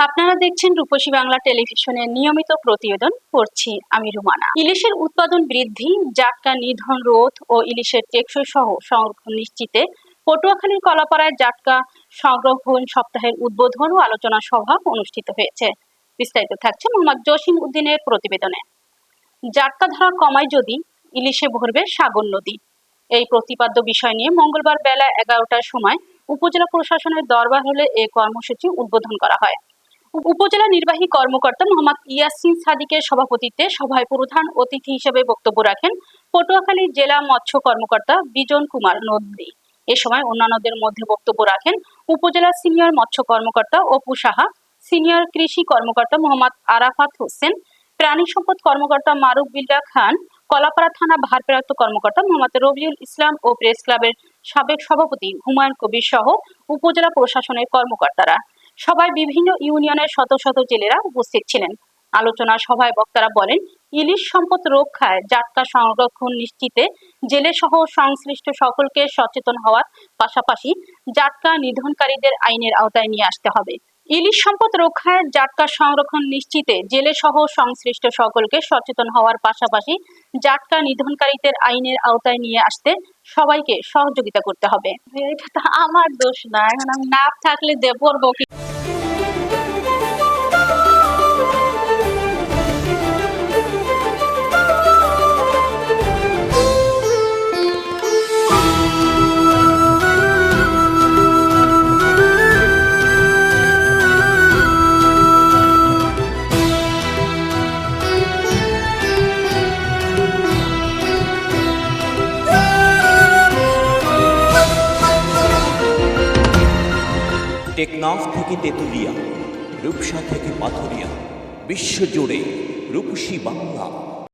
আপনারা দেখছেন রূপসী বাংলা টেলিভিশনের নিয়মিত প্রতিবেদন। পড়ছি আমি রুমানা। ইলিশের উৎপাদন বৃদ্ধি, জাটকা নিধন রোধ ও ইলিশের টেকসই সহ সংরক্ষণ নিশ্চিতে পটুয়াখালীর কলাপাড়ায় জাটকা সংরক্ষণ সপ্তাহের উদ্বোধন ও আলোচনা সভা অনুষ্ঠিত হয়েছে। বিস্তারিত থাকছে মোহাম্মদ জসিম উদ্দিনের প্রতিবেদনে। জাটকা ধরা কমায় যদি, ইলিশে ভরবে সাগর নদী, এই প্রতিপাদ্য বিষয় নিয়ে মঙ্গলবার বেলা 11টার সময় উপজেলা প্রশাসনের দরবার হলে এই কর্মসূচি উদ্বোধন করা হয়। উপজেলা নির্বাহী কর্মকর্তা মোহাম্মদ ইয়াসিন সাদিকের সভাপতিত্বে সভায় প্রধান অতিথি হিসেবে বক্তব্য রাখেন পটুয়াখালী জেলা মৎস্য কর্মকর্তা বিজন কুমার নন্দী। এ সময় অন্যান্যদের মধ্যে বক্তব্য রাখেন উপজেলা সিনিয়র মৎস্য কর্মকর্তা অপু সাহা, সিনিয়র কৃষি কর্মকর্তা মোহাম্মদ আরাফাত হোসেন, প্রাণী সম্পদ কর্মকর্তা মারুফ বিল্লাহ খান, কলাপাড়া থানা ভারপ্রাপ্ত কর্মকর্তা মোহাম্মদ রবিউল ইসলাম ও প্রেস ক্লাবের সাবেক সভাপতি হুমায়ুন কবির সহ উপজেলা প্রশাসনের কর্মকর্তারা। সভায় বিভিন্ন ইউনিয়নের শত শত জেলেরা উপস্থিত ছিলেন। আলোচনা সভায় বক্তারা বলেন, ইলিশ সম্পদ রক্ষায় জাটকা সংরক্ষণ নিশ্চিতে জেলে সহ সংশ্লিষ্ট সকলকে সচেতন হওয়ার পাশাপাশি জাটকা নিধনকারীদের আইনের আওতায় নিয়ে আসতে হবে। ইলিশ সম্পদ রক্ষায় জাটকা সংরক্ষণ নিশ্চিতে জেলে সহ সংশ্লিষ্ট সকলকে সচেতন হওয়ার পাশাপাশি জাটকা নিধনকারীদের আইনের আওতায় নিয়ে আসতে সবাইকে সহযোগিতা করতে হবে। এটা তো আমার দোষ না, এখন আমি না থাকলে পড়বো কি? টেকনাফ থেকে তেঁতুলিয়া, রূপসা থেকে পাথুরিয়া, বিশ্বজুড়ে রূপসী বাংলা।